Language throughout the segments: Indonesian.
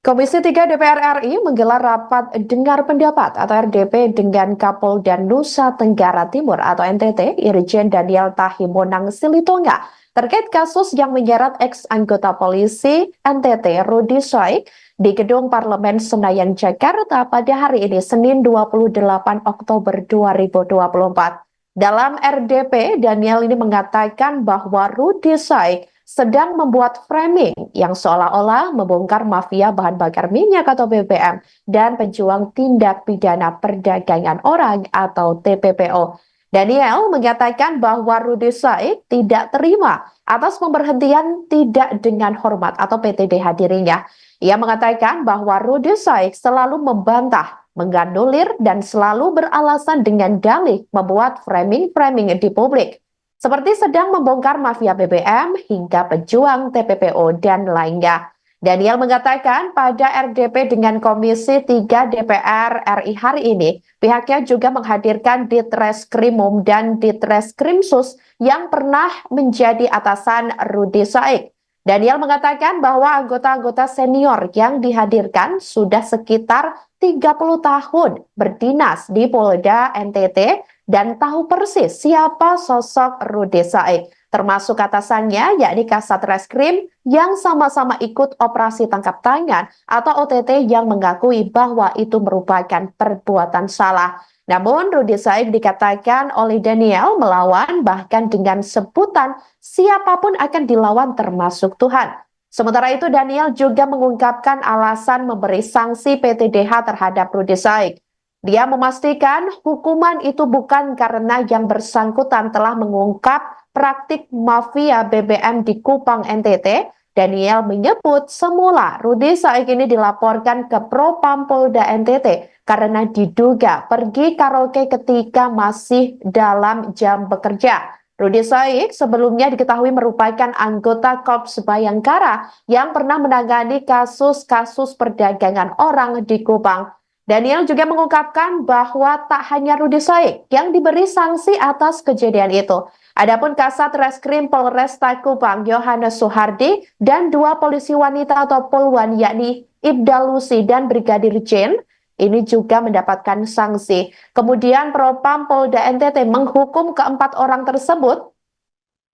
Komisi 3 DPR RI menggelar rapat dengar pendapat atau RDP dengan Kapolda Nusa Tenggara Timur atau NTT Irjen Daniel Tahimonang Silitonga terkait kasus yang menyeret ex-anggota polisi NTT Rudy Soik di Gedung Parlemen Senayan Jakarta pada hari ini Senin 28 Oktober 2024. Dalam RDP, Daniel ini mengatakan bahwa Rudy Soik sedang membuat framing yang seolah-olah membongkar mafia bahan bakar minyak atau BBM dan pejuang tindak pidana perdagangan orang atau TPPO. Daniel mengatakan bahwa Rudy Said tidak terima atas pemberhentian tidak dengan hormat atau PTDH dirinya. Ia mengatakan bahwa Rudy Said selalu membantah, menganulir, dan selalu beralasan dengan dalih membuat framing-framing di publik seperti sedang membongkar mafia BBM hingga pejuang TPPO dan lainnya. Daniel mengatakan pada RDP dengan Komisi 3 DPR RI hari ini, pihaknya juga menghadirkan Ditreskrimum dan Ditreskrimsus yang pernah menjadi atasan Rudy Saik. Daniel mengatakan bahwa anggota-anggota senior yang dihadirkan sudah sekitar 30 tahun berdinas di Polda NTT dan tahu persis siapa sosok Rudy Saik, termasuk atasannya yakni Kasat Reskrim yang sama-sama ikut operasi tangkap tangan atau OTT yang mengakui bahwa itu merupakan perbuatan salah. Namun Rudy Saik dikatakan oleh Daniel melawan bahkan dengan sebutan siapapun akan dilawan termasuk Tuhan. Sementara itu Daniel juga mengungkapkan alasan memberi sanksi PTDH terhadap Rudy Saik. Dia memastikan hukuman itu bukan karena yang bersangkutan telah mengungkap praktik mafia BBM di Kupang NTT. Daniel menyebut semula Rudy Saik ini dilaporkan ke Propam Polda NTT karena diduga pergi karaoke ketika masih dalam jam bekerja. Rudy Saik sebelumnya diketahui merupakan anggota Korps Bayangkara yang pernah menangani kasus-kasus perdagangan orang di Kupang. Daniel juga mengungkapkan bahwa tak hanya Rudy Saik yang diberi sanksi atas kejadian itu. Adapun Kasat Reskrim Polresta Kupang Yohanes Suhardi dan dua polisi wanita atau Polwan yakni Ibda Lucy dan Brigadir Jen ini juga mendapatkan sanksi. Kemudian Propam Polda NTT menghukum keempat orang tersebut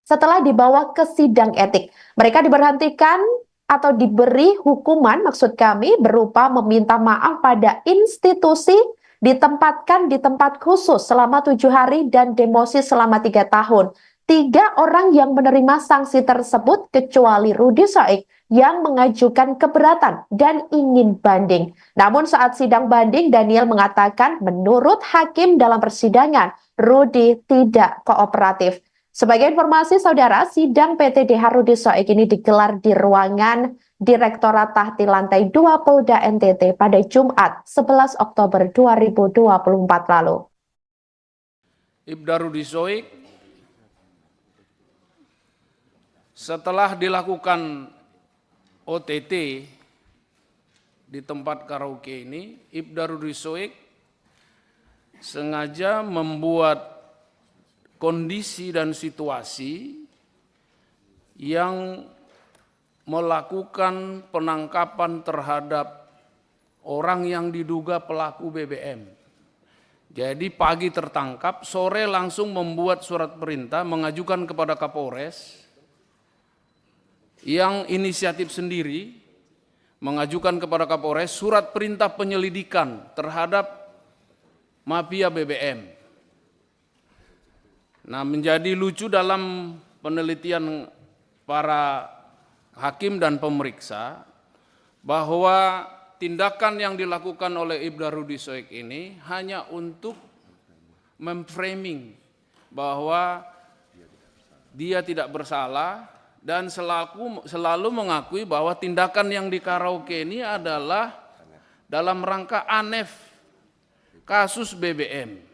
setelah dibawa ke sidang etik. Mereka diberhentikan atau diberi hukuman maksud kami berupa meminta maaf pada institusi, ditempatkan di tempat khusus selama 7 hari dan demosi selama 3 tahun. 3 orang yang menerima sanksi tersebut kecuali Rudy Saik yang mengajukan keberatan dan ingin banding. Namun saat sidang banding Daniel mengatakan menurut hakim dalam persidangan Rudy tidak kooperatif. Sebagai informasi saudara, sidang PTDH Rudy Saik ini digelar di ruangan Direktorat Tahti Lantai 2 Polda NTT pada Jumat 11 Oktober 2024 lalu. Ibda Rudy Soik setelah dilakukan OTT di tempat karaoke ini, Ibda Rudy Soik sengaja membuat kondisi dan situasi yang melakukan penangkapan terhadap orang yang diduga pelaku BBM. Jadi pagi tertangkap, sore langsung membuat surat perintah mengajukan kepada Kapolres yang inisiatif sendiri mengajukan kepada Kapolres surat perintah penyelidikan terhadap mafia BBM. Nah, menjadi lucu dalam penelitian para hakim dan pemeriksa bahwa tindakan yang dilakukan oleh Ibda Rudy Soik ini hanya untuk memframing bahwa dia tidak bersalah dan selalu mengakui bahwa tindakan yang di karaoke ini adalah dalam rangka anef kasus BBM.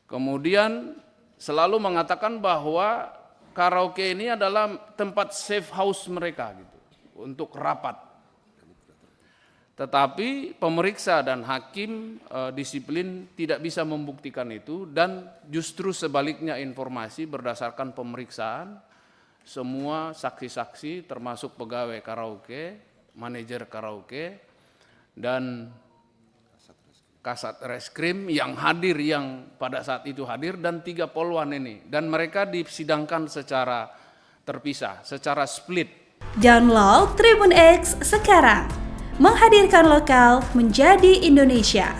Kemudian selalu mengatakan bahwa karaoke ini adalah tempat safe house mereka gitu, untuk rapat. Tetapi pemeriksa dan hakim disiplin tidak bisa membuktikan itu dan justru sebaliknya informasi berdasarkan pemeriksaan semua saksi-saksi termasuk pegawai karaoke manajer karaoke, dan Kasat Reskrim yang hadir, yang pada saat itu hadir, dan 3 polwan ini. Dan mereka disidangkan secara terpisah, secara split. Download Tribun X sekarang, menghadirkan lokal menjadi Indonesia.